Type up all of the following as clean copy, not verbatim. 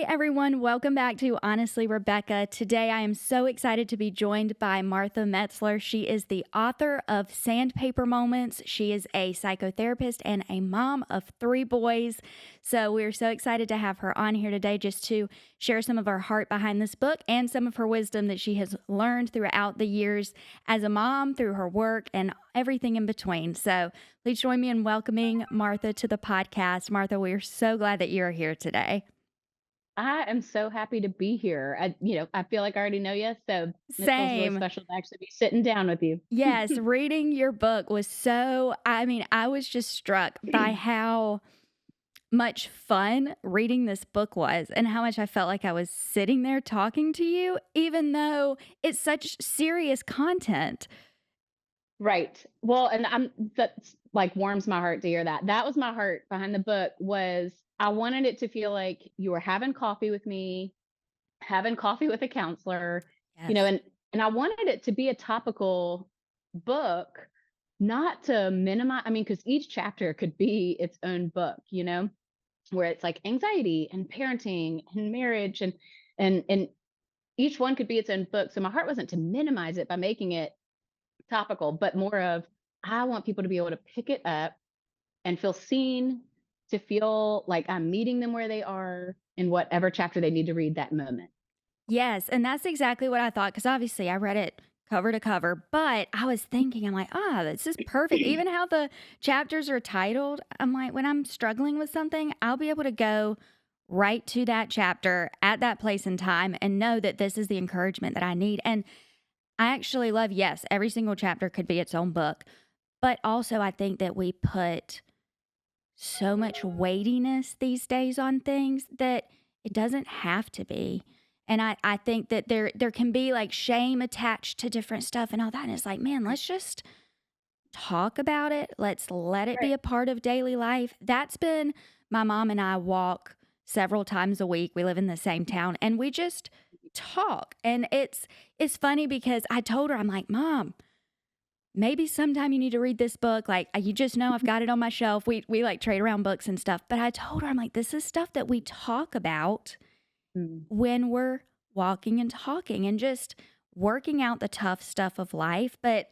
Hey everyone, welcome back to Honestly Rebecca. Today I am so excited to be joined by Martha Metzler. She is the author of Sandpaper Moments. She is a psychotherapist and a mom of 3 boys. So we're so excited to have her on here today just to share some of her heart behind this book and some of her wisdom that she has learned throughout the years as a mom, through her work, and everything in between. So please join me in welcoming Martha to the podcast. Martha, we are so glad that you're here today. I am so happy to be here. I feel like I already know you, so it feels really Same. special to actually be sitting down with you. Yes, reading your book was I was just struck by how much fun reading this book was and how much I felt like I was sitting there talking to you, even though it's such serious content. Right. Well, and that's like warms my heart to hear that. That was my heart behind the book was I wanted it to feel like you were having coffee with me, having coffee with a counselor, you know, Yes. and and I wanted it to be a topical book, not to minimize, I mean, because each chapter could be its own book, where it's like anxiety and parenting and marriage and each one could be its own book. So my heart wasn't to minimize it by making it topical, but more of I want people to be able to pick it up and feel seen, to feel like I'm meeting them where they are in whatever chapter they need to read that moment. Yes, and that's exactly what I thought because obviously I read it cover to cover, but I was thinking, I'm like, this is perfect. Even how the chapters are titled, I'm like, when I'm struggling with something, I'll be able to go right to that chapter at that place and time and know that this is the encouragement that I need. And I actually love, yes, every single chapter could be its own book, but also I think that we put so much weightiness these days on things that it doesn't have to be. And I think that there can be like shame attached to different stuff and all that. And it's like, man, let's just talk about it. Let's let it be Right. a part of daily life. That's been my mom and I walk several times a week. We live in the same town and we just talk. And it's funny because I told her, I'm like, Mom, maybe sometime you need to read this book. Like, you just know I've got it on my shelf. We like trade around books and stuff. But I told her, I'm like, this is stuff that we talk about Mm, when we're walking and talking and just working out the tough stuff of life. But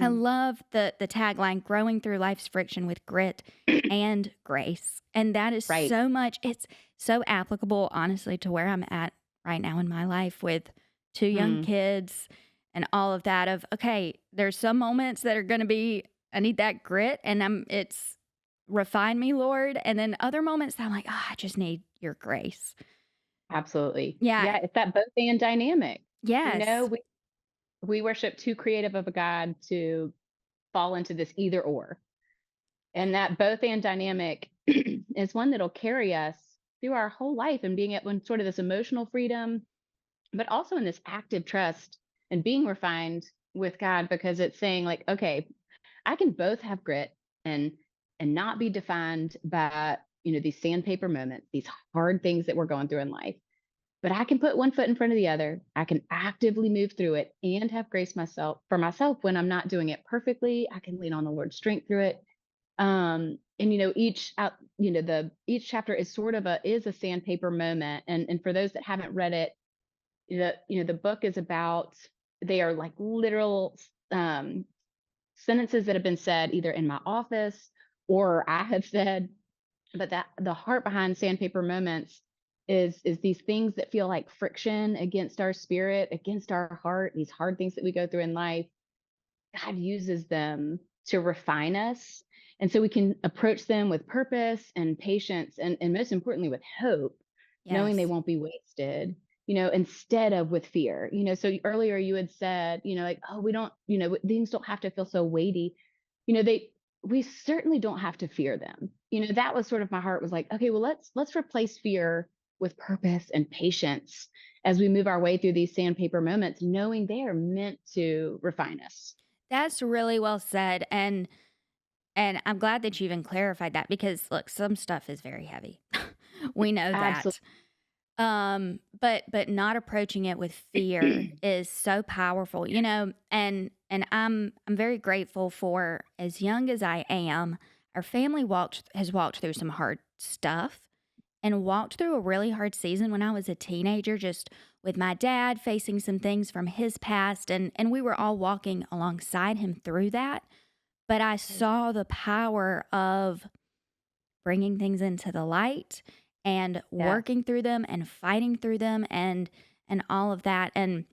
I mm. love the tagline, growing through life's friction with grit and grace. And that is Right. so much, it's so applicable, honestly, to where I'm at right now in my life with 2 young Mm. kids and all of that of, okay, there's some moments that are going to be, I need that grit and it's refine me, Lord. And then other moments that I'm like, I just need your grace. Absolutely. Yeah. Yeah, it's that both and dynamic. You know, Yes. we worship too creative of a God to fall into this either or. And that both and dynamic is one that'll carry us through our whole life and being at one sort of this emotional freedom, but also in this active trust and being refined with God because it's saying like, okay, I can both have grit and not be defined by, these sandpaper moments, these hard things that we're going through in life. But I can put one foot in front of the other. I can actively move through it and have grace myself when I'm not doing it perfectly. I can lean on the Lord's strength through it. And each chapter is sort of a sandpaper moment. And for those that haven't read it, the book is about, they are like literal sentences that have been said either in my office or I have said, but that the heart behind Sandpaper Moments is these things that feel like friction against our spirit, against our heart, these hard things that we go through in life. God uses them to refine us. And so we can approach them with purpose and patience and most importantly with hope, knowing they Yes. won't be wasted, instead of with fear. So earlier you had said, like, oh, we don't, things don't have to feel so weighty. We certainly don't have to fear them. That was sort of my heart was like, okay, well, let's replace fear with purpose and patience as we move our way through these sandpaper moments, knowing they are meant to refine us. That's really well said. And I'm glad that you even clarified that because look, some stuff is very heavy. We know that. Absolutely. But not approaching it with fear is so powerful, and I'm very grateful for as young as I am, our family has walked through some hard stuff. and walked through a really hard season when I was a teenager, just with my dad facing some things from his past, and we were all walking alongside him through that. But I Right. saw the power of bringing things into the light and Yes. working through them and fighting through them and all of that, and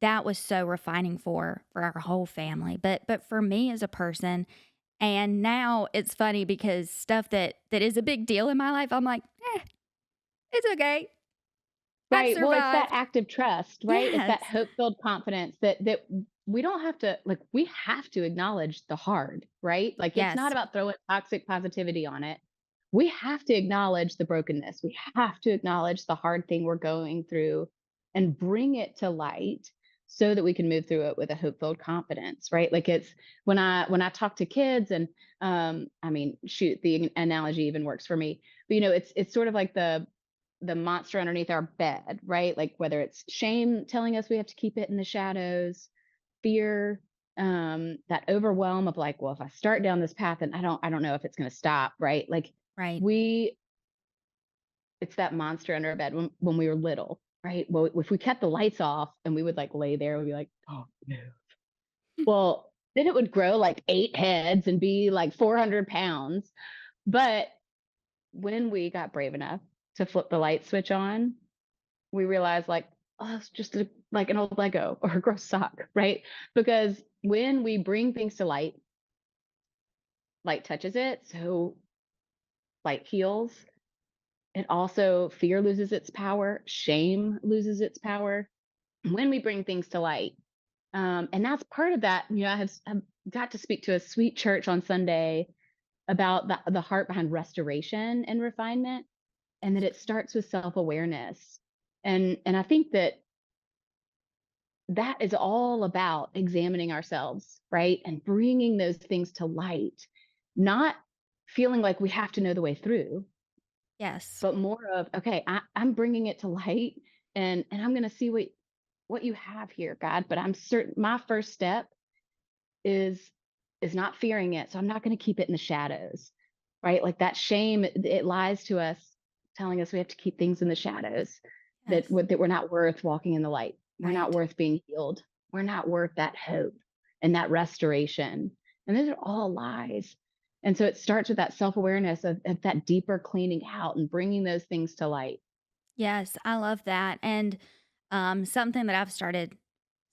that was so refining for our whole family. But for me as a person, and now it's funny because stuff that is a big deal in my life, I'm like, "Eh, it's okay. I've Right. Well, it's that survived." active trust, right? It's that Yes. hope-filled confidence that we don't have to like we have to acknowledge the hard, right? Like it's not Yes. about throwing toxic positivity on it. We have to acknowledge the brokenness. We have to acknowledge the hard thing we're going through and bring it to light so that we can move through it with a hope-filled confidence, right? Like it's when I talk to kids and I mean, shoot, the analogy even works for me. But it's sort of like the monster underneath our bed, right? Like whether it's shame telling us we have to keep it in the shadows, fear, that overwhelm of like, well, if I start down this path and I don't know if it's going to stop, right? Like Right. we it's that monster under our bed when we were little, right? Well, if we kept the lights off and we would like lay there, we'd be like, oh no. Well, then it would grow like 8 heads and be like 400 pounds. But when we got brave enough to flip the light switch on, we realize like, oh, it's just like an old Lego or a gross sock, right? Because when we bring things to light, light touches it, so light heals. It also fear loses its power, shame loses its power when we bring things to light. And that's part of that. I have got to speak to a sweet church on Sunday about the heart behind restoration and refinement, and that it starts with self awareness. And I think that is all about examining ourselves, right? And bringing those things to light, not feeling like we have to know the way through, Yes. but more of, okay, I'm bringing it to light and I'm going to see what you have here, God. But I'm certain my first step is is not fearing it. So I'm not going to keep it in the shadows, right? Like that shame, it lies to us, telling us we have to keep things in the shadows, Yes. that we're not worth walking in the light. We're not Right. worth being healed. We're not worth that hope and that restoration. And those are all lies. And so it starts with that self awareness of that deeper cleaning out and bringing those things to light. Yes, I love that. And something that I've started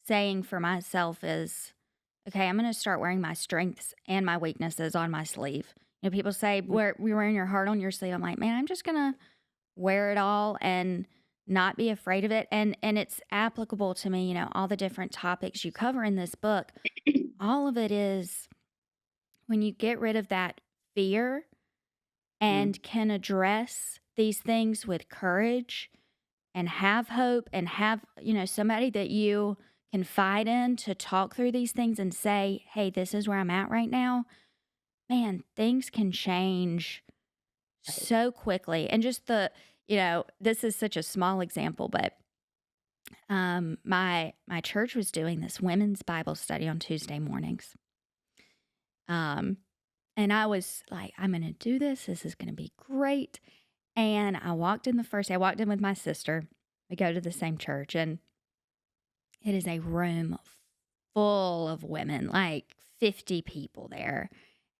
saying for myself is, okay, I'm going to start wearing my strengths and my weaknesses on my sleeve. People say, wear, you're wearing your heart on your sleeve. I'm like, man, I'm just going to wear it all and not be afraid of it. And it's applicable to me, all the different topics you cover in this book. All of it is when you get rid of that fear Mm, and can address these things with courage and have hope and have, somebody that you confide in to talk through these things and say, hey, this is where I'm at right now. Man, things can change right. so quickly. And just this is such a small example, but my church was doing this women's Bible study on Tuesday mornings. Um, and I was like, I'm going to do this. This is going to be great. And I walked in the first day. I walked in with my sister. We go to the same church, and it is a room full of women, like 50 people there.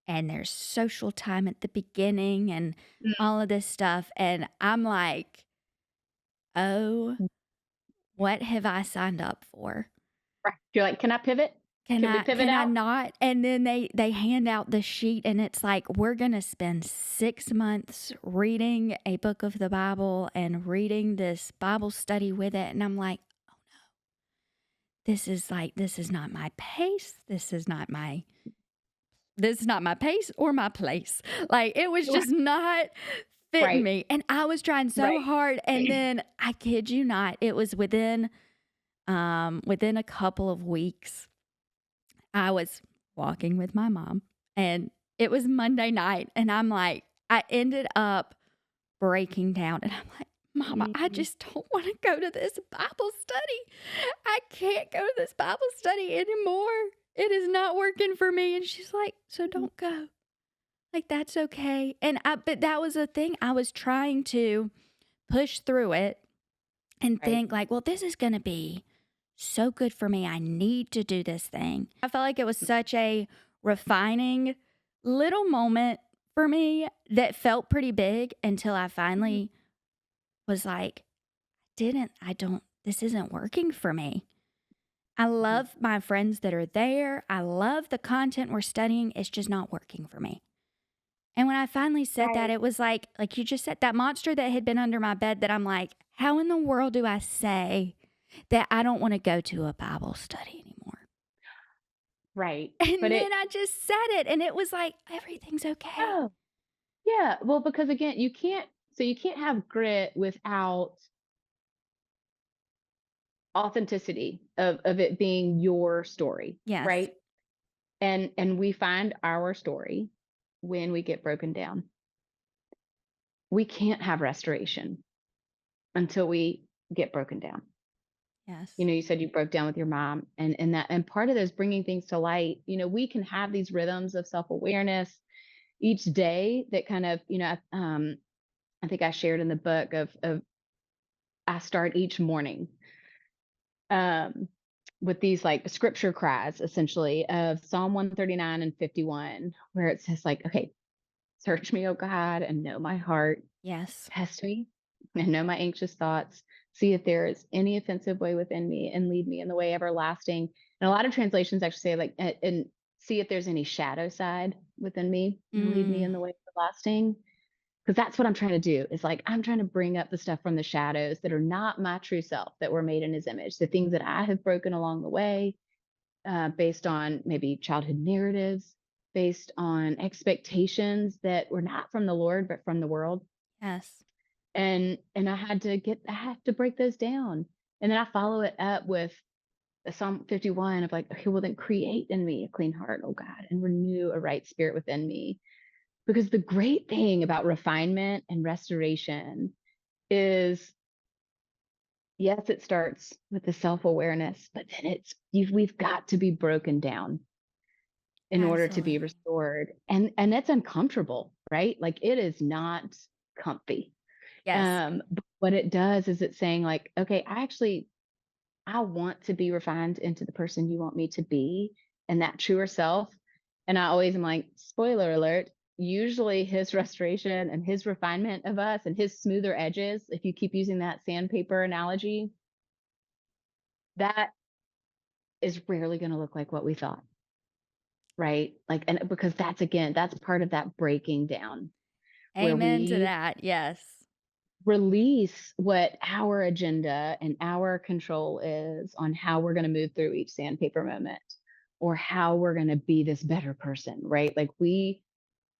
And there's social time at the beginning and all of this stuff. And I'm like, oh, Mm, what have I signed up for? right. You're like, can I pivot? Can Can we I pivot can I out? not? And then they hand out the sheet and it's like we're going to spend 6 months reading a book of the Bible and reading this Bible study with it, and I'm like, this is not my pace. This is not my pace or my place. Like it was just not fitting Right. me. And I was trying so Right. hard, and then I kid you not, it was within a couple of weeks I was walking with my mom, and it was Monday night, and I'm like, I ended up breaking down, and I'm like, Mama, I Mhm. just don't want to go to this Bible study. I can't go to this Bible study anymore. It is not working for me. And she's like, so don't go. Like, that's okay. But that was the thing. I was trying to push through it and Right. think like, well, this is going to be so good for me. I need to do this thing. I felt like it was such a refining little moment for me that felt pretty big until I Mhm. finally was like, this isn't working for me. I Mhm. love my friends that are there. I love the content we're studying. It's just not working for me. And when I finally said that, Right. it was like you just said, that monster that had been under my bed that I'm like, how in the world do I say that I don't want to go to a Bible study anymore? Right. And But then I just said it, and it was like, everything's okay. oh, yeah. Well, because again, you can't have grit without authenticity of it being your story, Yes. right? And we find our story when we get broken down. We can't have restoration until we get broken down. Yes. You said you broke down with your mom, and part of those bringing things to light. We can have these rhythms of self-awareness each day that kind of, I think I shared in the book of I start each morning um with these like scripture cries essentially of Psalm 139 and 51, where it says like, okay, search me, oh God, and know my heart. Yes. Test me and know my anxious thoughts. See if there is any offensive way within me and lead me in the way everlasting. And a lot of translations actually say, like, and see if there's any shadow side within me and lead me in Mm. the way everlasting. Because that's what I'm trying to do is like, I'm trying to bring up the stuff from the shadows that are not my true self, that were made in his image, the things that I have broken along the way, based on maybe childhood narratives, based on expectations that were not from the Lord, but from the world. Yes. And I have to break those down. And then I follow it up with a Psalm 51 of like, okay, well then create in me a clean heart, oh God, and renew a right spirit within me. Because the great thing about refinement and restoration is, yes, it starts with the self-awareness, but then we've got to be broken down in order to be Absolutely. restored. And that's uncomfortable, right? Like it is not comfy. Yes. But what it does is it's saying like, okay, I want to be refined into the person you want me to be and that truer self. And I always am like, spoiler alert, usually his restoration and his refinement of us and his smoother edges, if you keep using that sandpaper analogy, that is rarely going to look like what we thought. Right. Like, and because that's again, that's part of that breaking down where Amen to we that. Yes. release what our agenda and our control is on how we're going to move through each sandpaper moment or how we're going to be this better person, right? Like we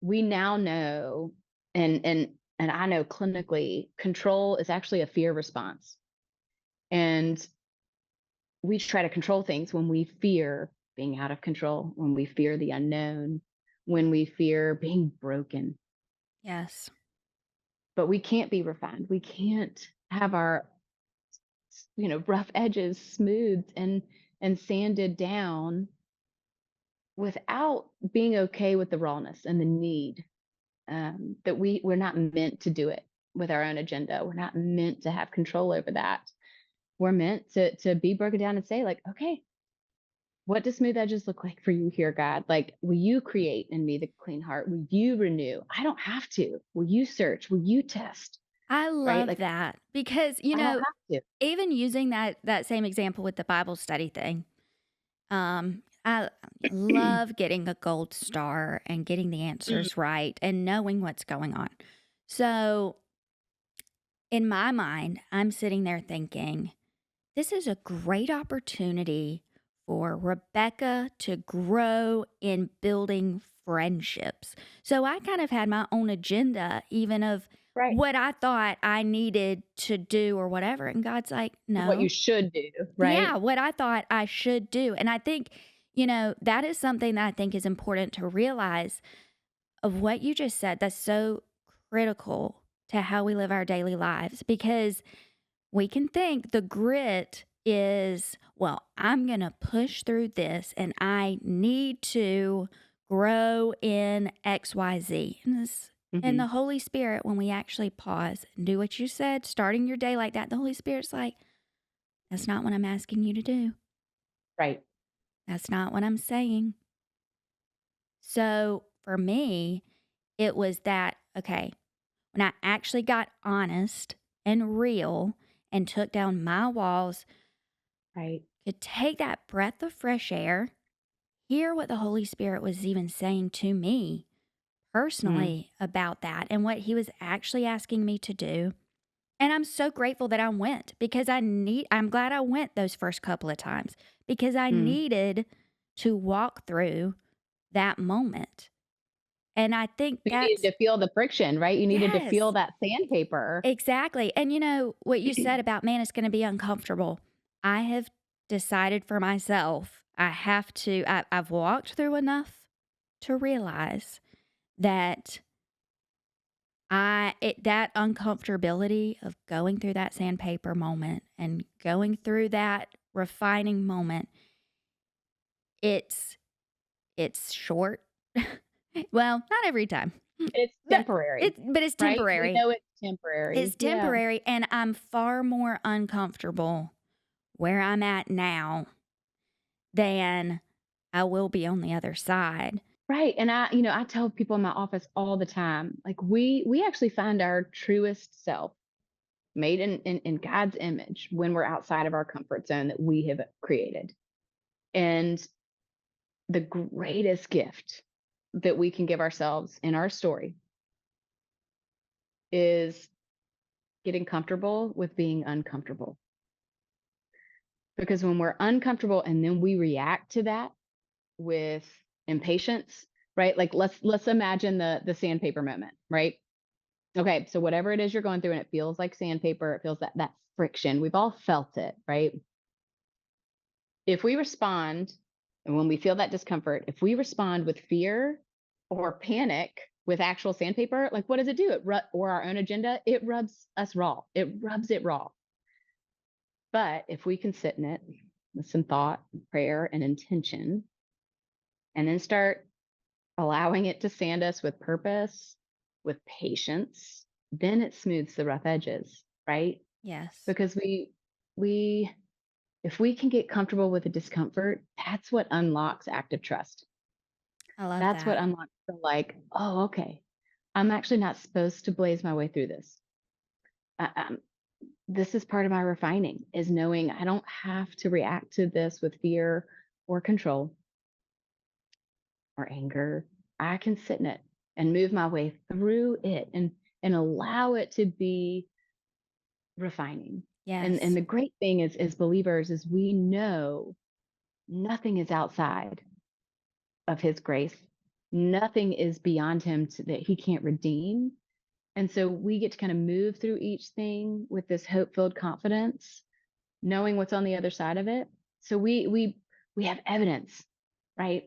now know, and I know clinically control is actually a fear response. And we try to control things when we fear being out of control, when we fear the unknown, when we fear being broken. Yes. But we can't be refined. We can't have our rough edges smoothed and sanded down without being okay with the rawness and the need, that we're not meant to do it with our own agenda. We're not meant to have control over that. We're meant to be broken down and say like, okay, what does smooth edges look like for you here, God? Like, will you create in me the clean heart? Will you renew? I don't have to. Will you search? Will you test? I Right? love Like, that because, I don't have to. even using that same example with the Bible study thing, I love getting a gold star and getting the Mm, answers right and knowing what's going on. So, in my mind, I'm sitting there thinking, this is a great opportunity for Rebecca to grow in building friendships. So I kind of had my own agenda, even of right. what I thought I needed to do or whatever. And God's like, What you no. should do, Yeah, right? what I thought I should do. And I think, that is something that I think is important to realize of what you just said. That's so critical to how we live our daily lives because we can think the grit is, well, I'm going to push through this and I need to grow in XYZ. And Mhm. the Holy Spirit, when we actually pause and do what you said, starting your day like that, the Holy Spirit's like, that's not what I'm asking you to do. Right. That's not what I'm saying. So for me, it was that, okay, when I actually got honest and real and took down my walls, Right. could take that breath of fresh air, hear what the Holy Spirit was even saying to me Mm. personally about that and what he was actually asking me to do. And I'm so grateful that I went because I'm glad I went those first couple of times because I Mm. needed to walk through that moment. And I think You needed that's to feel the friction, right? You needed to feel yes, that sandpaper. exactly. And you know what you said about, man, it's going to be uncomfortable. I have decided for myself, I've walked through enough to realize that that uncomfortability of going through that sandpaper moment and going through that refining moment, it's it's short. Well, not every time. It's But temporary, but it's right? We temporary. know it's temporary. It's Yeah. temporary, and I'm far more uncomfortable where I'm at now than I will be on the other side. Right. And I tell people in my office all the time, like we actually find our truest self made in God's image when we're outside of our comfort zone that we have created. And the greatest gift that we can give ourselves in our story is getting comfortable with being uncomfortable. Because when we're uncomfortable and then we react to that with impatience, right? Like let's imagine the sandpaper moment, right? Okay, so whatever it is you're going through and it feels like sandpaper, it feels that friction. We've all felt it, right? If we respond and when we feel that discomfort, if we respond with fear or panic with actual sandpaper, like what does it do? Or our own agenda, it rubs us raw. It rubs it raw. But if we can sit in it with some thought, prayer, and intention, and then start allowing it to sand us with purpose, with patience, then it smooths the rough edges, right? Yes. Because we if we can get comfortable with the discomfort, that's what unlocks active trust. I love That's what that. unlocks the like, oh, okay, I'm actually not supposed to blaze my way through this. Uh, um, this is part of my refining is knowing I don't have to react to this with fear or control or anger. I can sit in it and move my way through it and allow it to be refining. And Yes. the great thing is as believers is we know nothing is outside of his grace. Nothing is beyond him that he can't redeem. And so we get to kind of move through each thing with this hope-filled confidence, knowing what's on the other side of it. So we have evidence, right?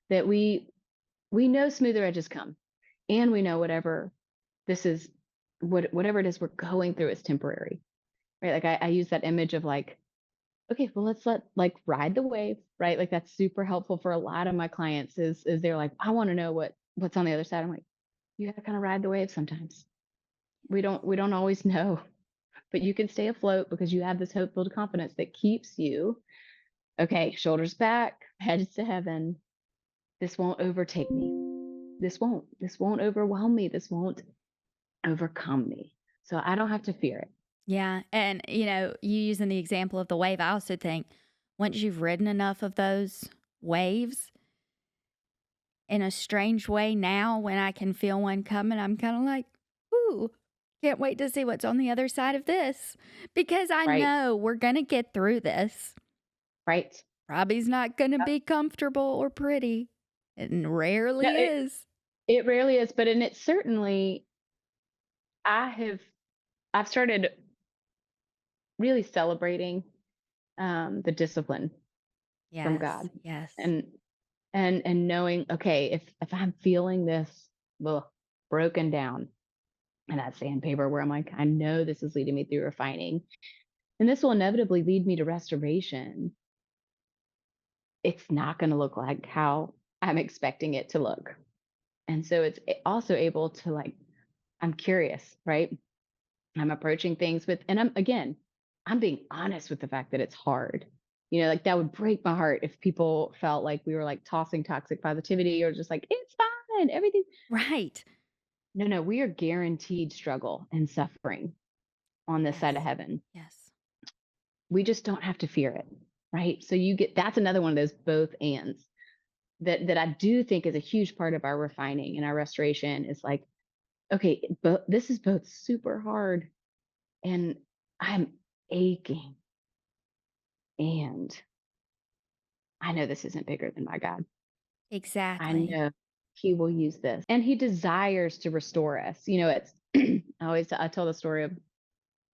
That we know smoother edges come, and we know this is whatever it is we're going through is temporary, right? Like I use that image of like, okay, well let's like ride the wave, right? Like that's super helpful for a lot of my clients is they're like, I want to know what's on the other side. I'm like, you gotta kind of ride the wave sometimes. We don't always know, but you can stay afloat because you have this hope filled confidence that keeps you okay, shoulders back, heads to heaven. This won't overtake me. This won't overwhelm me. This won't overcome me. So I don't have to fear it. Yeah. And, you know, you using the example of the wave, I also think once you've ridden enough of those waves in a strange way now, when I can feel one coming, I'm kind of like, ooh, can't wait to see what's on the other side of this because I Right. know we're going to get through this. Right. Probably's not going to Yep. be comfortable or pretty, and No, rarely is. it rarely is, but and it certainly I have I've started really celebrating the discipline from Yes. God. Yes. And and knowing, okay, if I'm feeling this ugh, broken down and that sandpaper where I'm like, I know this is leading me through refining, and this will inevitably lead me to restoration. It's not going to look like how I'm expecting it to look. And so it's also able to like, I'm curious, right? I'm approaching things with, and I'm being honest with the fact that it's hard. Like that would break my heart if people felt like we were like tossing toxic positivity or just like, it's fine, everything. Right. No, no, we are guaranteed struggle and suffering on this side of Yes. heaven. Yes. We just don't have to fear it. Right. So that's another one of those both ands that I do think is a huge part of our refining and our restoration is like, okay, but this is both super hard and I'm aching. And I know this isn't bigger than my God. I Exactly. know he will use this and he desires to restore us. It's I tell the story of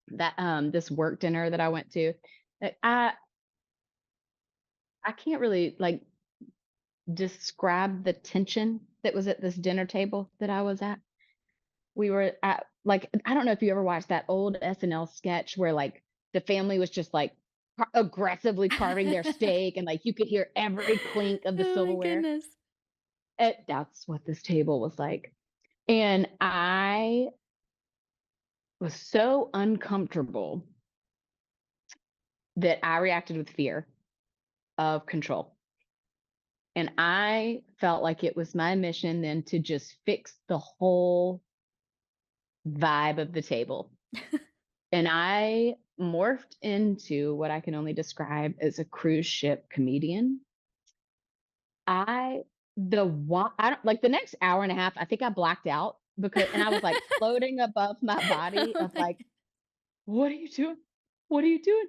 that this work dinner that I went to. that I can't really like describe the tension that was at this dinner table that I was at. We were at like I don't know if you ever watched that old SNL sketch where like the family was just like aggressively carving their steak and like you could hear every clink of the Oh my silverware. goodness. That's what this table was like. And I was so uncomfortable that I reacted with fear of control. And I felt like it was my mission then to just fix the whole vibe of the table. And I morphed into what I can only describe as a cruise ship comedian. I I don't like the next hour and a half, I think I blacked out and I was like floating above my body Oh of my like, what are you doing? What are you doing?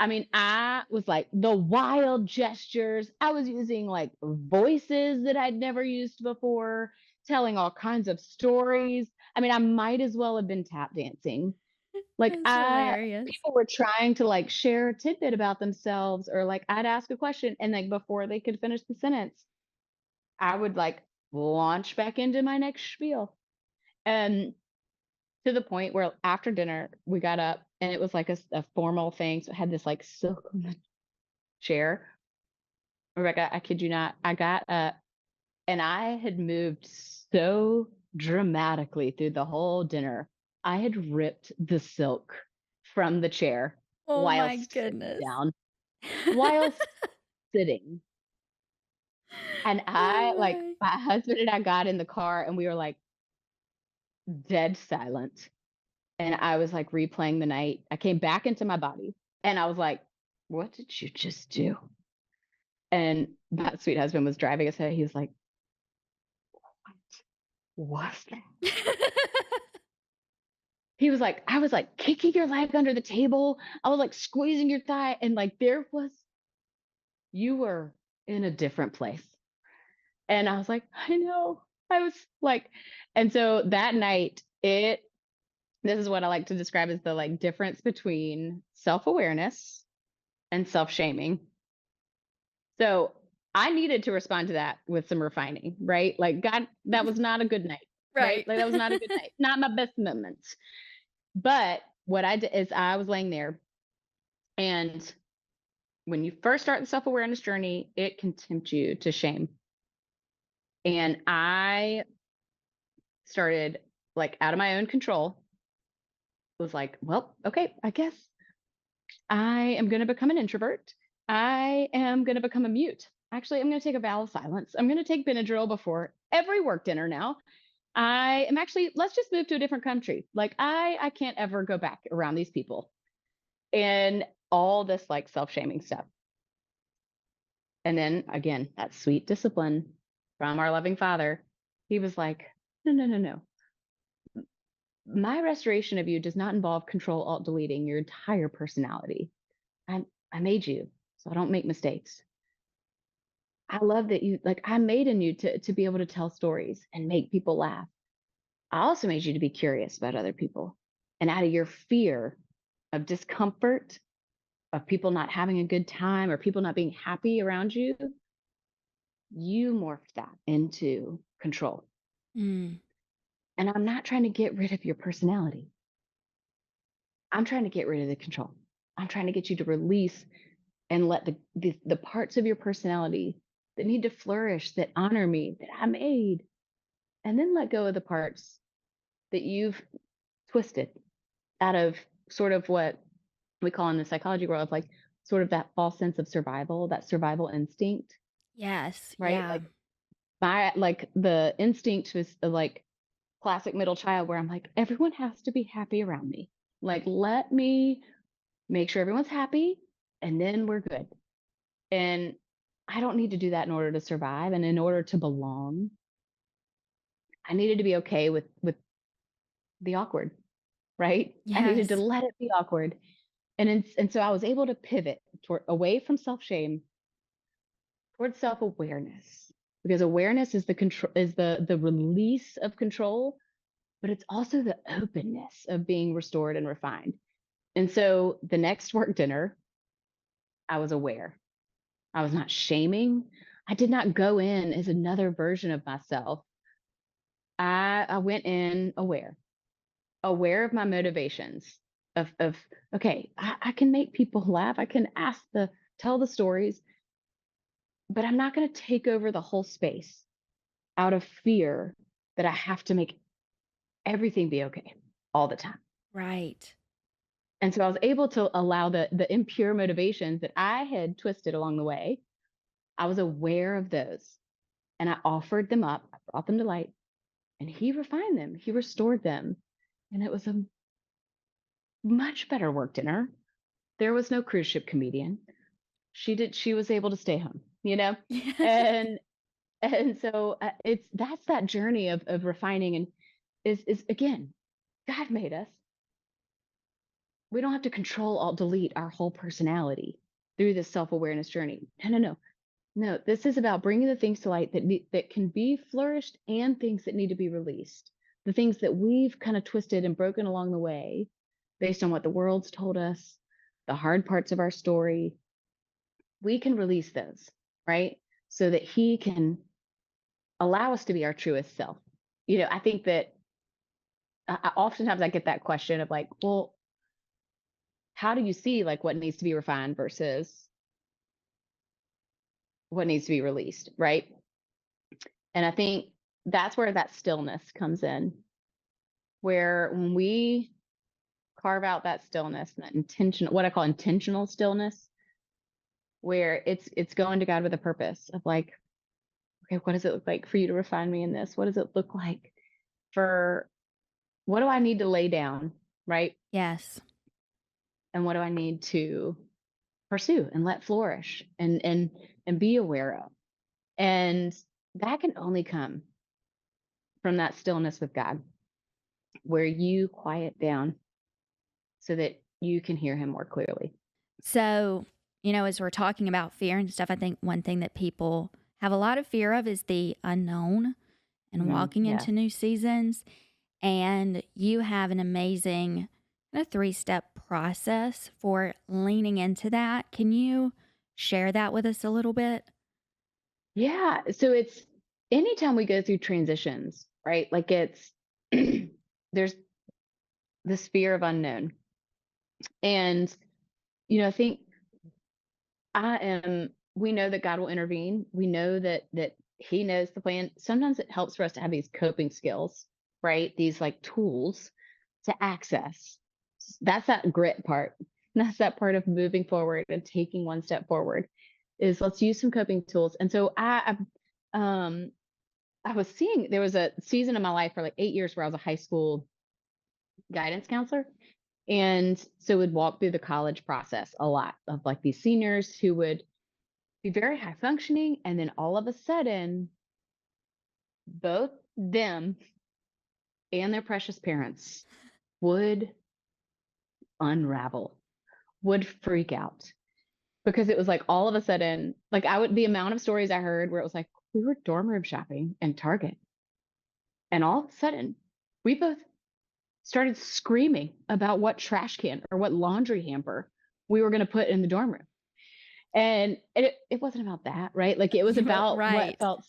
I mean, I was like the wild gestures. I was using like voices that I'd never used before, telling all kinds of stories. I mean, I might as well have been tap dancing. Like That's I hilarious. people were trying to like share a tidbit about themselves or like I'd ask a question and like before they could finish the sentence, I would like launch back into my next spiel. And to the point where after dinner we got up and it was like a formal thing. So it had this like silk on the chair. Rebecca, I kid you not, I got up and I had moved so dramatically through the whole dinner. I had ripped the silk from the chair Oh my whilst sitting goodness. down, whilst sitting. And Oh like, my. my husband and I got in the car and we were like dead silent. And I was like replaying the night. I came back into my body and I was like, what did you just do? And that sweet husband was driving us home. He was like, what was that? He was like, I was like kicking your leg under the table. I was like squeezing your thigh. And like, you were in a different place. And I was like, I know. I was like, and so that night, this is what I like to describe as the like difference between self awareness and self shaming. So I needed to respond to that with some refining, right? Like, God, that was not a good night, right? Right. Like, that was not a good night, not my best moments. But what I did is I was laying there, and when you first start the self awareness journey, it can tempt you to shame. And I started like out of my own control, was like, well, okay, I guess I am going to become an introvert. I am going to become a mute. Actually, I'm going to take a vow of silence. I'm going to take Benadryl before every work dinner now. I am actually, let's just move to a different country. Like I can't ever go back around these people and all this like self-shaming stuff. And then again, that sweet discipline from our loving father, he was like, no, no, no, no. My restoration of you does not involve control alt deleting your entire personality. I made you, so I don't make mistakes. I love that I made in you to be able to tell stories and make people laugh. I also made you to be curious about other people. And out of your fear of discomfort, of people not having a good time or people not being happy around you, you morphed that into control. Mm. And I'm not trying to get rid of your personality. I'm trying to get rid of the control. I'm trying to get you to release and let the parts of your personality that need to flourish, that honor me, that I made, and then let go of the parts that you've twisted out of sort of what we call in the psychology world, like sort of that false sense of survival, that survival instinct, Yes. right? Yeah. Like the instinct was like classic middle child where I'm like, everyone has to be happy around me. Like, let me make sure everyone's happy and then we're good. And I don't need to do that in order to survive. And in order to belong, I needed to be okay with the awkward, right? I needed to Yes. let it be awkward. And so I was able to pivot toward away from self-shame towards self-awareness. Because awareness is the control is the release of control, but it's also the openness of being restored and refined. And so the next work dinner, I was aware. I was not shaming. I did not go in as another version of myself. I went in aware of my motivations of okay, I can make people laugh. I can tell the stories, but I'm not going to take over the whole space out of fear that I have to make everything be okay all the time. Right. And so I was able to allow the impure motivations that I had twisted along the way. I was aware of those and I offered them up. I brought them to light and he refined them. He restored them. And it was a much better work dinner. There was no cruise ship comedian. She was able to stay home, you know? Yes. And so that's that journey of refining and is again, God made us. We don't have to control, alt, delete our whole personality through this self-awareness journey. No, no, no. No, this is about bringing the things to light that can be flourished and things that need to be released. The things that we've kind of twisted and broken along the way based on what the world's told us, the hard parts of our story, we can release those, right? So that he can allow us to be our truest self. I think that oftentimes I get that question of like, well, how do you see like what needs to be refined versus what needs to be released, right? And I think that's where that stillness comes in, where when we carve out that stillness and that intentional, what I call intentional stillness, where it's going to God with a purpose of like, okay, what does it look like for you to refine me in this? What does it look like for what do I need to lay down, right? Yes. And what do I need to pursue and let flourish and be aware of? And that can only come from that stillness with God, where you quiet down so that you can hear him more clearly. So, as we're talking about fear and stuff, I think one thing that people have a lot of fear of is the unknown and walking Yeah. into new seasons. And you have an amazing three-step process for leaning into that. Can you share that with us a little bit? Yeah. So it's anytime we go through transitions, right? Like there's this fear of unknown. And, I think we know that God will intervene. We know that he knows the plan. Sometimes it helps for us to have these coping skills, right? These like tools to access. That's that grit part. That's that part of moving forward and taking one step forward is let's use some coping tools. And so um I was seeing there was a season of my life for like 8 years where I was a high school guidance counselor. And so would walk through the college process a lot of like these seniors who would be very high functioning. And then all of a sudden, both them and their precious parents would unravel, would freak out because it was like all of a sudden, like the amount of stories I heard where it was like, we were dorm room shopping in Target. And all of a sudden, we both started screaming about what trash can or what laundry hamper we were going to put in the dorm room. And it wasn't about that, right? Like it was about what Right. felt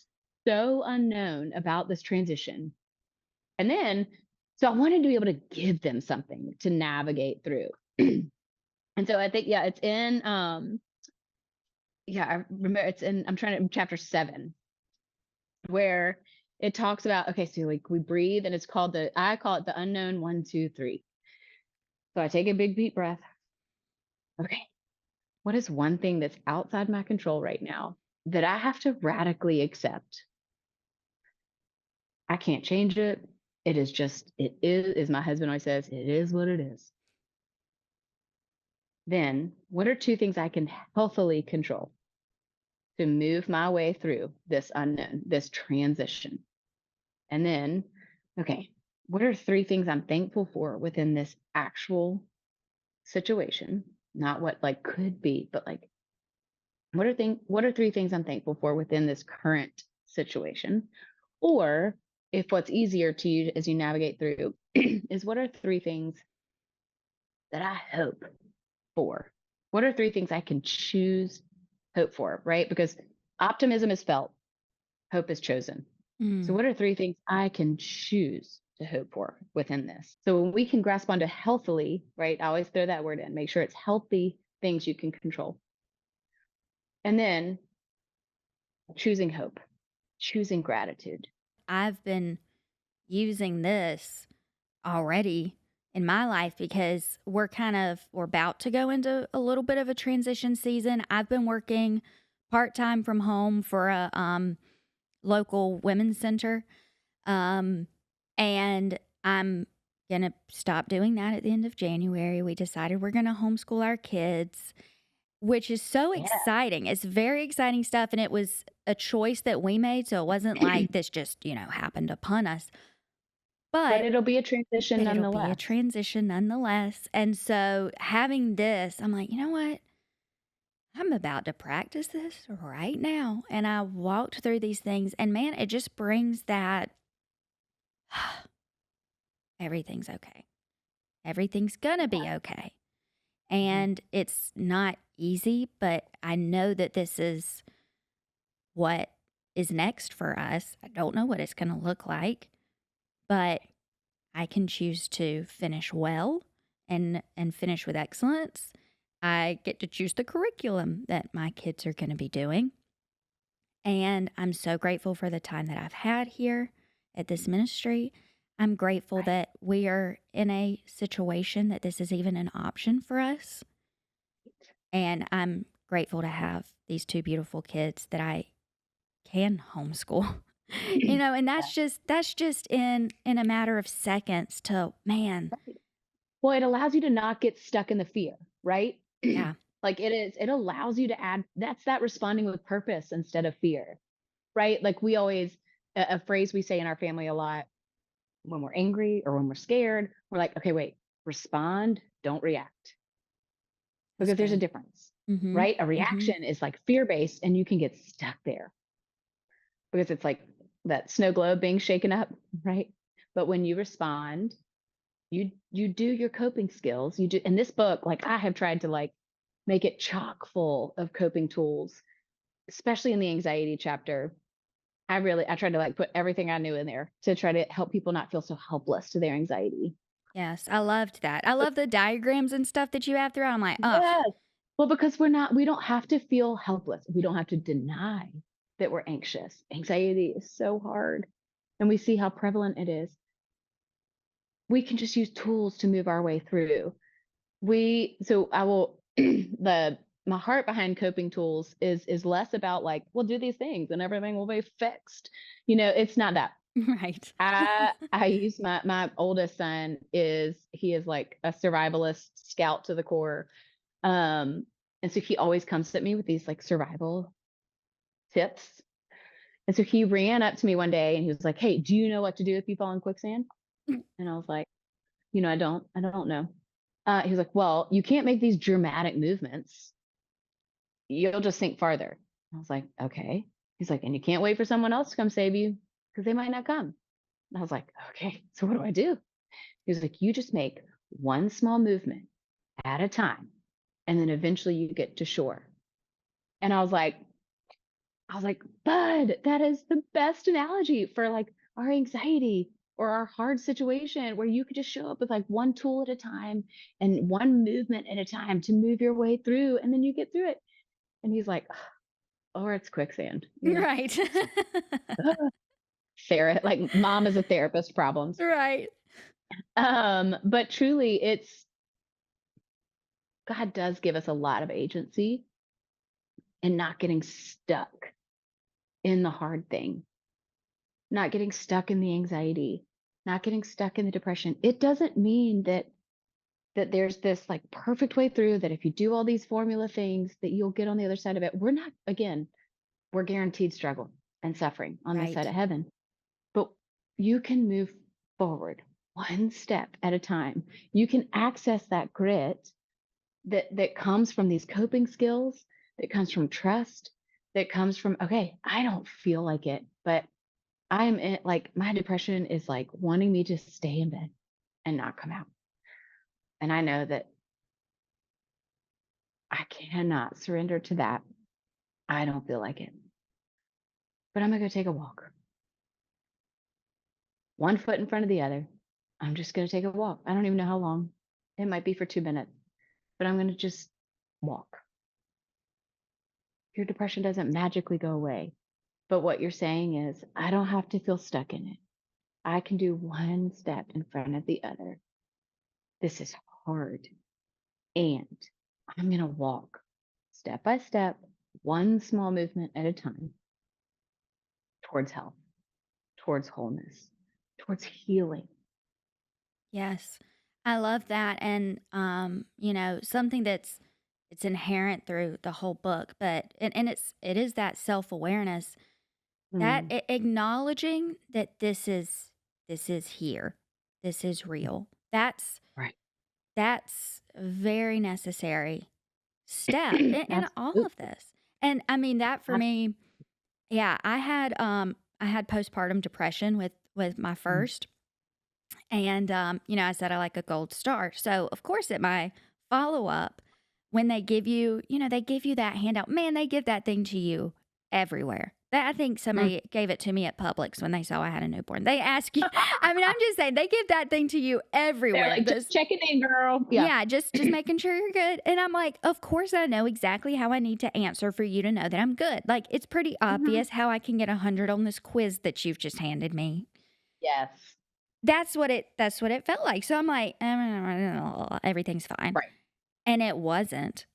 so unknown about this transition. And then, so I wanted to be able to give them something to navigate through. And so I think, yeah, yeah, I remember it's in, I'm trying to, chapter 7, where it talks about, okay, so like we breathe and it's called I call it the unknown 1, 2, 3. So I take a big deep breath. Okay, what is one thing that's outside my control right now that I have to radically accept? I can't change it. It is just, it is, as my husband always says, it is what it is. Then, what are 2 things I can healthily control to move my way through this unknown, this transition? And then, okay, what are 3 things I'm thankful for within this actual situation? Not what like could be, but like what are 3 things I'm thankful for within this current situation? Or if what's easier to you as you navigate through is what are 3 things that I hope for? What are 3 things I can choose hope for, right? Because optimism is felt, hope is chosen. So, Mm. what are 3 things I can choose to hope for within this? So, when we can grasp onto healthily, right? I always throw that word in, make sure it's healthy things you can control. And then choosing hope, choosing gratitude. I've been using this already in my life because we're about to go into a little bit of a transition season. I've been working part-time from home for a local women's center. Um and I'm going to stop doing that at the end of January. We decided we're going to homeschool our kids, which is so Yeah. exciting. It's very exciting stuff and it was a choice that we made, so it wasn't like this just, happened upon us. But But it'll be a transition it'll be a nonetheless. transition nonetheless. And so having this, I'm like, you know what? I'm about to practice this right now. And I walked through these things, and man, it just brings that everything's okay. Everything's gonna be okay. Mhm. And it's not easy, but I know that this is what is next for us. I don't know what it's gonna look like, but I can choose to finish well and finish with excellence. I get to choose the curriculum that my kids are going to be doing. And I'm so grateful for the time that I've had here at this ministry. I'm grateful Right. that we are in a situation that this is even an option for us. And I'm grateful to have these 2 beautiful kids that I can homeschool. And Yeah. that's just in a matter of seconds to man. Right. Well, it allows you to not get stuck in the fear, right? Yeah. Like it allows you to add, that's that responding with purpose instead of fear, right? Like we always, a phrase we say in our family a lot when we're angry or when we're scared, we're like, okay, wait, respond, don't react. That's Because there's a good. difference, Mhm. right? A Mhm. reaction is like fear based and you can get stuck there because it's like that snow globe being shaken up, right? But when you respond, you do your coping skills. You do in this book, like I have tried to like make it chock full of coping tools, especially in the anxiety chapter. I tried to like put everything I knew in there to try to help people not feel so helpless to their anxiety. Yes, I loved that. I love the diagrams and stuff that you have throughout. I'm like, "Ugh." Yes. Well, because we don't have to feel helpless. We don't have to deny that we're anxious. Anxiety is so hard, and we see how prevalent it is. We can just use tools to move our way through. So I will the my heart behind coping tools is less about like, we'll do these things and everything will be fixed. It's not that. Right. I use my oldest son he is like a survivalist scout to the core. Um, and so he always comes at me with these like survival tips. And so he ran up to me one day and he was like, "Hey, do you know what to do if you fall in quicksand?" And I was like, I don't know." He was like, "Well, you can't make these dramatic movements. You'll just sink farther." I was like, "Okay." He's like, "And you can't wait for someone else to come save you because they might not come." And I was like, "Okay, so what do I do?" He was like, "You just make one small movement at a time, and then eventually you get to shore." And I was like, "Bud, that is the best analogy for like our anxiety or our hard situation where you could just show up with like one tool at a time and one movement at a time to move your way through, and then you get through it." And he's like, "Ugh." or it's quicksand, you know? Right. So, Sarah, like mom is a therapist problems. Right. But truly it's God does give us a lot of agency in not getting stuck in the hard thing, not getting stuck in the anxiety, not getting stuck in the depression. It doesn't mean that there's this like perfect way through that if you do all these formula things that you'll get on the other side of it. We're not again, we're guaranteed struggle and suffering on this side Right. of heaven. But you can move forward one step at a time. You can access that grit that comes from these coping skills, that comes from trust, that comes from, okay, I don't feel like it, but I'm in, like my depression is like wanting me to stay in bed and not come out. And I know that I cannot surrender to that. I don't feel like it. But I'm gonna go take a walk. One foot in front of the other. I'm just gonna take a walk. I don't even know how long. It might be for 2 minutes, but I'm gonna just walk. Your depression doesn't magically go away. But what you're saying is, I don't have to feel stuck in it. I can do one step in front of the other. This is hard. And I'm going to walk step by step, one small movement at a time towards health, towards wholeness, towards healing. Yes. I love that. And something that's it's inherent through the whole book, but and it is that self-awareness, that Mm, acknowledging that this is here. This is real. right. That's a very necessary step in all of Absolutely. this. And I mean that for Abs- me, yeah, I had postpartum depression with my mm, first. And, I said I like a gold star. So, of course, at my follow up, when they give you, they give you that handout. Man, they give that thing to you everywhere. I think mm. somebody gave it to me at Publix when they saw I had a newborn. They ask you, I mean, I'm just saying, they give that thing to you They're everywhere. like, just This, checking in, girl. Yeah. yeah, just making sure you're good. And I'm like, of course, I know exactly how I need to answer for you to know that I'm good. Like, it's pretty Mhm. obvious how I can get 100 on this quiz that you've just handed me. Yes. That's what it felt like. So I'm like, everything's fine. Right. And it wasn't.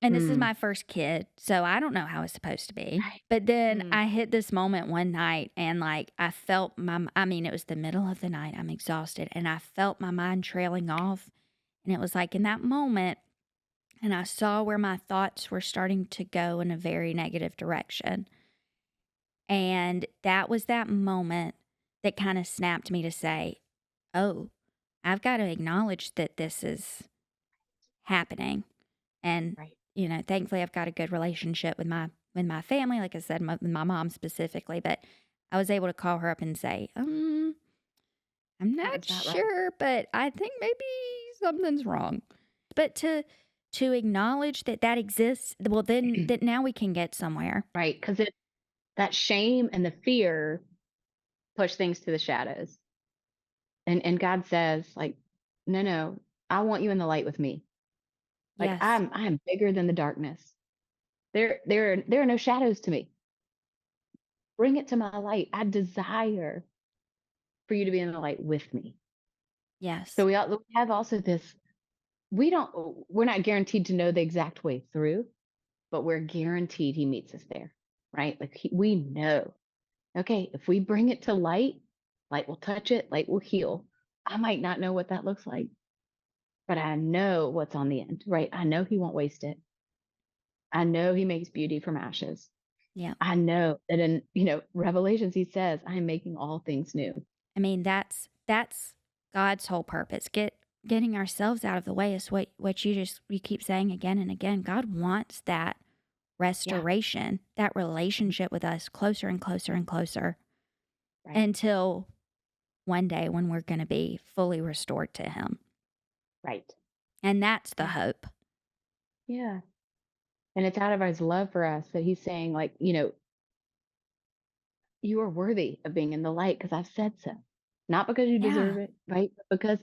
And this is Mm. my first kid, so I don't know how it's supposed to be. Right. But then Mm. I hit this moment one night and like I felt I mean, it was the middle of the night. I'm exhausted and I felt my mind trailing off. And it was like in that moment, and I saw where my thoughts were starting to go in a very negative direction. And that was that moment that kind of snapped me to say, oh, I've got to acknowledge that this is happening. And, Right. thankfully I've got a good relationship with my family, like I said, with my mom specifically, but I was able to call her up and say, I'm not Something's not right. sure, but I think maybe something's wrong. But to acknowledge that that exists, well then that now we can get somewhere. Right. Because it that shame and the fear push things to the shadows. And God says, like, "No, no, I want you in the light with me. Like, Yes. I am bigger than the darkness. There are no shadows to me. Bring it to my light. I desire for you to be in the light with me." So Yes. we have also this we're not guaranteed to know the exact way through, but we're guaranteed he meets us there, right? Like we know, okay, if we bring it to light, light will touch it, light will heal. I might not know what that looks like, but I know what's on the end, right? I know he won't waste it. I know he makes beauty from ashes. Yeah. I know that in, Revelations, he says, I am making all things new. I mean, that's God's whole purpose. Getting ourselves out of the way is what you keep saying again and again. God wants that Yeah, restoration, that relationship with us closer and closer and closer right, until one day when we're going to be fully restored to him. right. And that's the Yeah, hope. yeah. And it's out of his love for us that he's saying, like, you are worthy of being in the light because I've said so. Not because you deserve Yeah. it, right? But because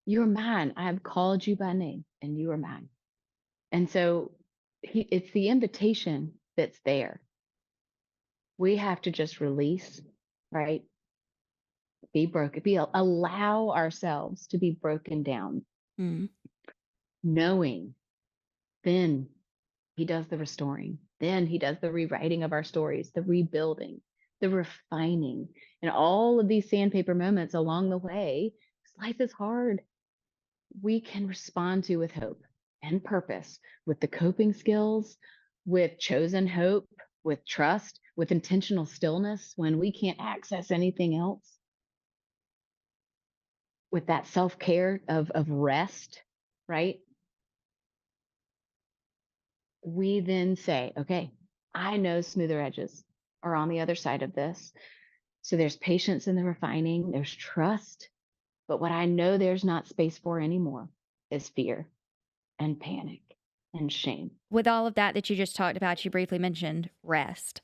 you're mine. I have called you by name and you are mine. And so it's the invitation that's there. We have to just release, right? Be broken, allow ourselves to be broken down, Mm. knowing then he does the restoring. Then he does the rewriting of our stories, the rebuilding, the refining, and all of these sandpaper moments along the way. 'Cause life is hard. We can respond to with hope and purpose, with the coping skills, with chosen hope, with trust, with intentional stillness when we can't access anything else, with that self care of rest, right? We then say, okay, I know smoother edges are on the other side of this. So there's patience in the refining, there's trust. But what I know there's not space for anymore is fear and panic and shame. With all of that you just talked about, you briefly mentioned rest.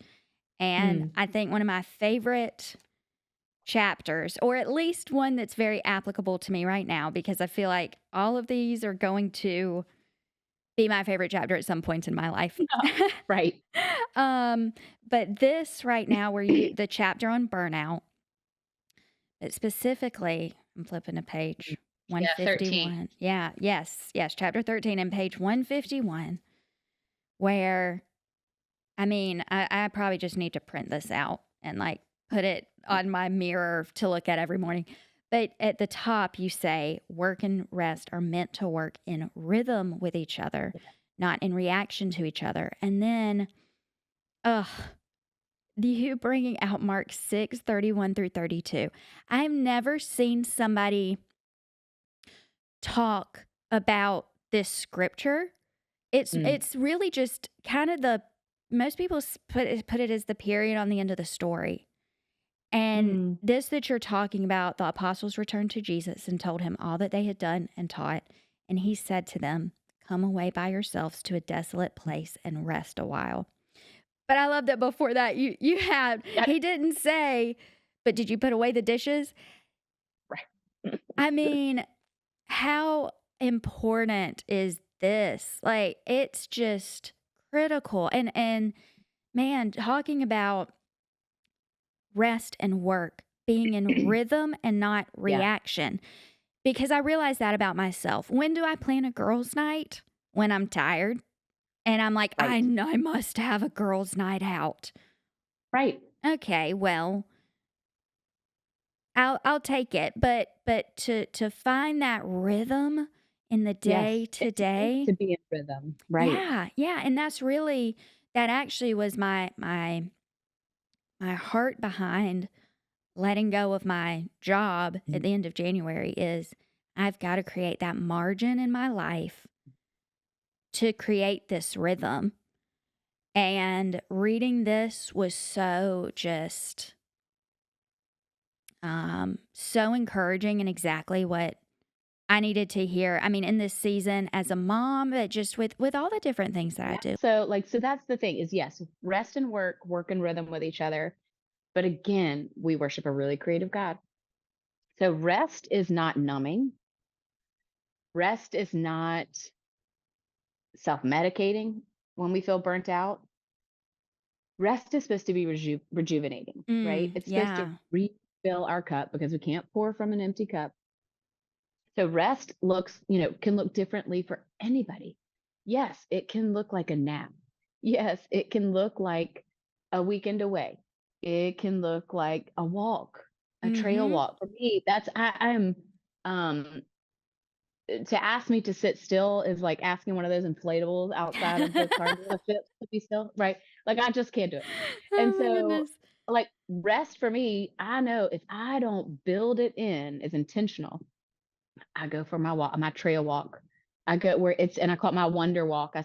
And Mm, I think one of my favorite chapters, or at least one that's very applicable to me right now, because I feel like all of these are going to be my favorite chapter at some point in my life. right. um, but this right now, where the chapter on burnout, it specifically, I'm flipping to page Yeah, 13. 151. Yeah, yes, chapter 13 and page 151, where I mean, I probably just need to print this out and like put it on my mirror to look at every morning. But at the top, you say work and rest are meant to work in rhythm with each other, not in reaction to each other. And then, ugh, you bringing out Mark 6:31 through 32. I've never seen somebody talk about this scripture. Mm, It's really just kind of the most people put it as the period on the end of the story. And mm, this that you're talking about, the apostles returned to Jesus and told him all that they had done and taught. And he said to them, "Come away by yourselves to a desolate place and rest a while." But I love that before that you had yeah, he didn't say, "But did you put away the dishes?" right. I mean, how important is this? Like, it's just critical. And man, talking about rest and work, being in rhythm and not Yeah, reaction. Because I realize that about myself. When do I plan a girls' night? When I'm tired and I'm like, right, I must have a girls' night out. right. Okay, well, I'll take it. But to find that rhythm in the Yes, day to it's meant day, to be in rhythm. Right. yeah, yeah. And that's really that actually was my heart behind letting go of my job at Mm, the end of January is I've got to create that margin in my life to create this rhythm. And reading this was so just so encouraging and exactly what I needed to hear. I mean, in this season as a mom, but just with all the different things that I yeah. do. So that's the thing is yes, rest and work in rhythm with each other. But again, we worship a really creative God. So rest is not numbing. Rest is not self-medicating when we feel burnt out. Rest is supposed to be rejuvenating, right? It's supposed to Yeah. refill our cup because we can't pour from an empty cup. So rest can look differently for anybody. Yes, it can look like a nap. Yes, it can look like a weekend away. It can look like a walk, a trail Mm-hmm. walk. For me, I'm um to ask me to sit still is like asking one of those inflatables outside of the car dealership to be still, right? Like I just can't do it. And Oh my so goodness. like rest for me, I know if I don't build it in as intentional, I go for my walk, my trail walk. I go where it's and I call it my wonder walk.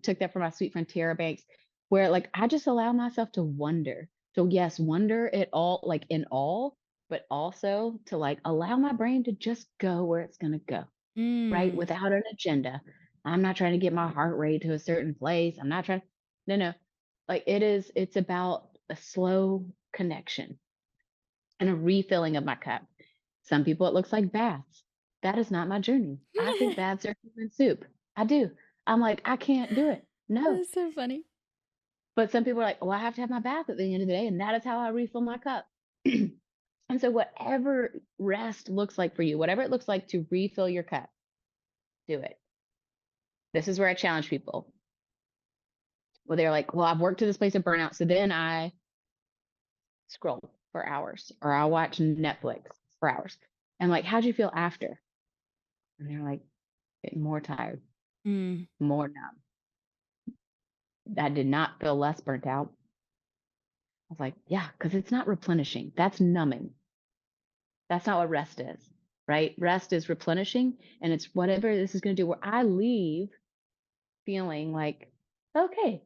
Took that from my sweet friend Tara Banks, where like I just allow myself to wonder. So yes, wonder it all like in all, but also to like allow my brain to just go where it's gonna go, right? Mm. Without an agenda. I'm not trying to get my heart rate to a certain place. I'm not trying no, no. Like it's about a slow connection and a refilling of my cup. Some people, it looks like baths. That is not my journey. I think baths are human soup. I do. I'm like, I can't do it. No. That's so funny. But some people are like, "Well, I have to have my bath at the end of the day, and that is how I refill my cup." And so whatever rest looks like for you, whatever it looks like to refill your cup, do it. This is where I challenge people. Well, they're like, "Well, I've worked to this place of burnout, so then I scroll for hours or I'll watch Netflix for hours." And like, "How'd you feel after?" And they're like, "More tired, Mm, more numb." I did not feel less burnt out. I was like, "Yeah, because it's not replenishing. That's numbing. That's not what rest is, right? Rest is replenishing, and it's whatever this is going to do where I leave feeling like, okay,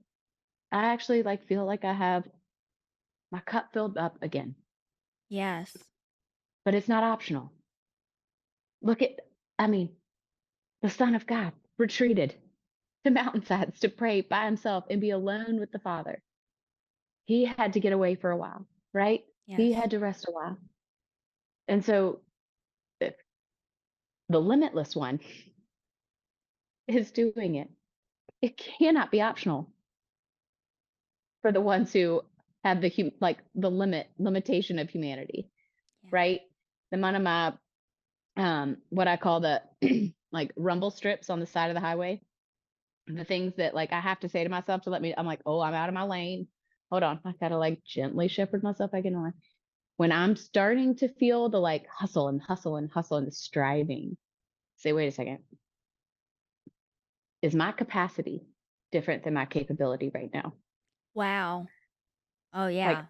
I actually like feel like I have my cup filled up again, yes. but it's not optional. Look at, I mean, the Son of God retreated to mountainsides to pray by himself and be alone with the Father. He had to get away for a while, right? He Yes. had to rest a while. And so uh, the limitless one is doing it. It cannot be optional for the ones who have the like the limitation of humanity, Yeah. right? The amount of my what I call the like rumble strips on the side of the highway, the things that like I have to say to myself to let me, I'm like, "Oh, I'm out of my lane. Hold on, I gotta like gently shepherd myself back in line." When I'm starting to feel the like hustle and hustle and hustle and the striving, say, "Wait a second, is my capacity different than my capability right now?" Wow. Oh, Like yeah.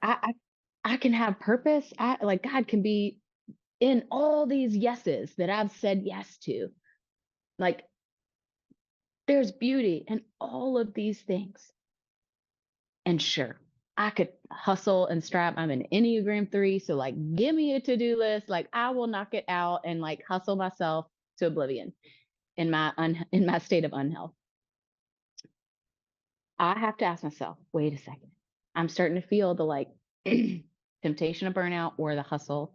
I can have purpose. I like God can be in all these yeses that I've said yes to. Like there's beauty in all of these things. And sure, I could hustle and strive. I'm an Enneagram 3, so like give me a to-do list. Like I will knock it out and like hustle myself to oblivion in my in my state of unhealth. I have to ask myself, wait a second. I'm starting to feel the like temptation of burnout or the hustle.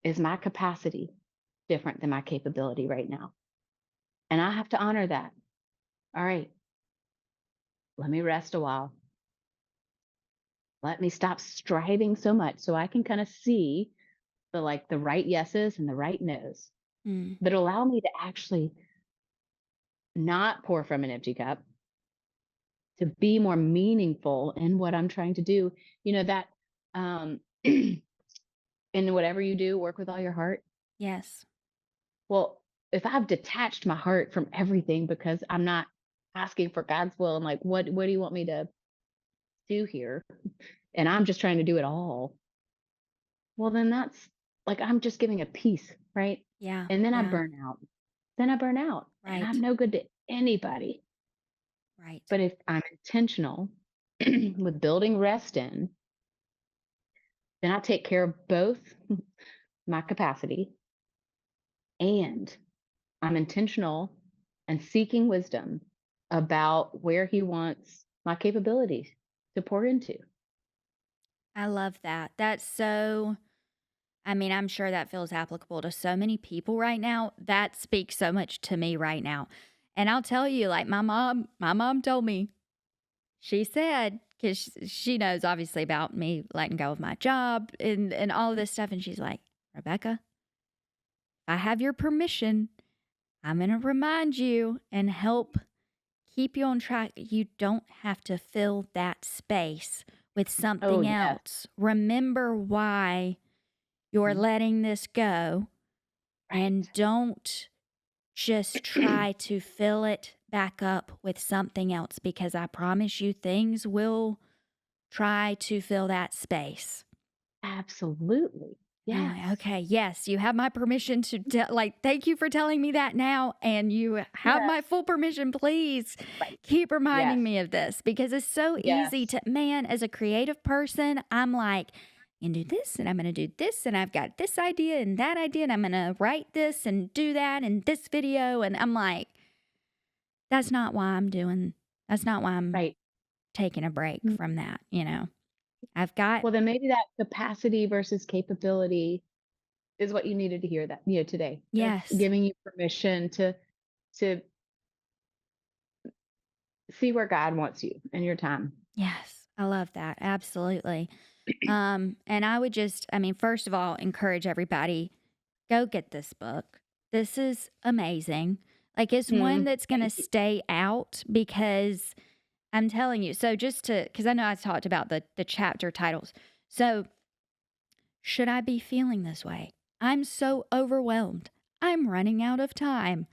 Is my capacity different than my capability right now? And I have to honor that. All right, let me rest a while. Let me stop striving so much so I can kind of see the like the right yeses and the right nos Mm. that allow me to actually not pour from an empty cup, to be more meaningful in what I'm trying to do. You know, that in whatever you do, work with all your heart. Yes. Well, if I've detached my heart from everything because I'm not asking for God's will and like what do you want me to do here? And I'm just trying to do it all. Well, then that's like I'm just giving a piece, right? Yeah. And then I Yeah. burn out. Then I burn out and I'm Right. no good to anybody. Right. But if I'm intentional with building rest in, then I take care of both my capacity and I'm intentional and seeking wisdom about where he wants my capabilities to pour into. I love that. That's so I mean, I'm sure that feels applicable to so many people right now. That speaks so much to me right now. And I'll tell you, like my mom told me, she said, because she knows obviously about me letting go of my job and all of this stuff. And she's like, Rebecca, I have your permission. I'm going to remind you and help keep you on track. You don't have to fill that space with Oh, something yes. else. Remember why you're Mhm. letting this go and don't just Right. try to fill it back up with something else because I promise you things will try to fill that space. Absolutely. And I'm Yes. like, okay, yes, you have my permission to like, thank you for telling me that now. And you have my Yes. full permission. Please Right. keep reminding Yes. me of this because it's so easy Yes. to, man, as a creative person, I'm like, and do this, and I'm going to do this, and I've got this idea and that idea, and I'm going to write this and do that and this video. And I'm like, that's not why I'm doing, that's not why I'm Right. taking a break Mm. from that. You know, I've got, Well, then maybe that capacity versus capability is what you needed to hear that, today. That's yes, giving you permission to see where God wants you in your time. Yes, I love that. Absolutely. And I would just, I mean, first of all, encourage everybody, go get this book. This is amazing. Like, it's one that's going to Thank you. stay out because I'm telling you. So, just to, because I know I talked about the chapter titles. So, should I be feeling this way? I'm so overwhelmed. I'm running out of time.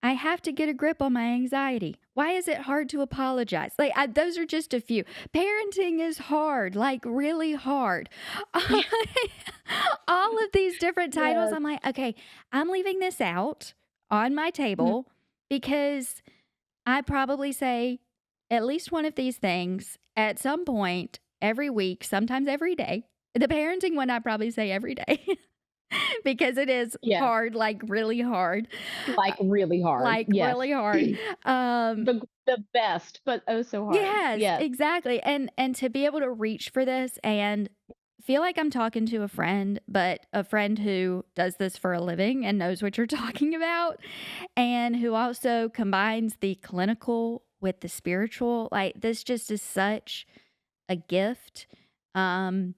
I have to get a grip on my anxiety. Why is it hard to apologize? Like, those are just a few. Parenting is hard, like really hard. Yeah. All of these different titles, Yes. I'm like, okay, I'm leaving this out on my Mhm. table because I probably say at least one of these things at some point every week, sometimes every day. The parenting one, I probably say every day because it is Yes. hard, like really hard. Like really hard. Like, Yes. really hard. The best, but oh so hard. Yes, Yes. exactly, and to be able to reach for this and feel like I'm talking to a friend, but a friend who does this for a living and knows what you're talking about, and who also combines the clinical with the spiritual, like, this just is such a gift. Um,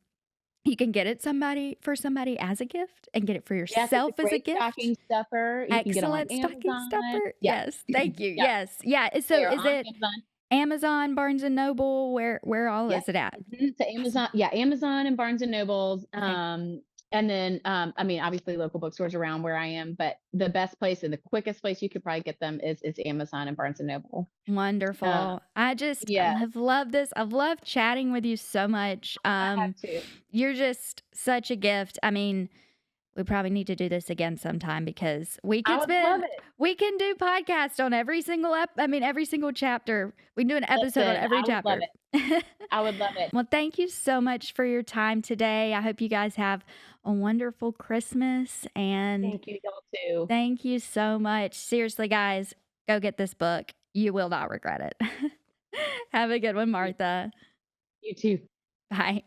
you can get it somebody for somebody as a gift and get it for Yes, it's a yourself as a great gift. stocking stuffer. You can get them on Excellent stocking Amazon. stuffer. Yeah. Yes, thank you. Yeah, Yes. Yeah, they so are is on it Amazon. Amazon, Barnes& and Noble? Where all Yeah. is it at? So Awesome. Amazon, yeah, Amazon and Barnes and Nobles. Okay. And then I mean, obviously local bookstores around where I am, but the best place and the quickest place you could probably get them is Amazon and Barnes and Noble. Uh, Wonderful. I just yeah, have loved this. I've loved chatting with you so much. I have to. You're just such a gift. I mean, we probably need to do this again sometime because I would love it. we can do podcast on every single I mean, every single chapter. We can do an episode on Listen, every I would love chapter. it. I would love it. Well, thank you so much for your time today. I hope you guys have a wonderful Christmas and Thank you, y'all too. thank you so much. Seriously, guys, go get this book. You will not regret it. Have a good one, You, Martha. you too. Bye.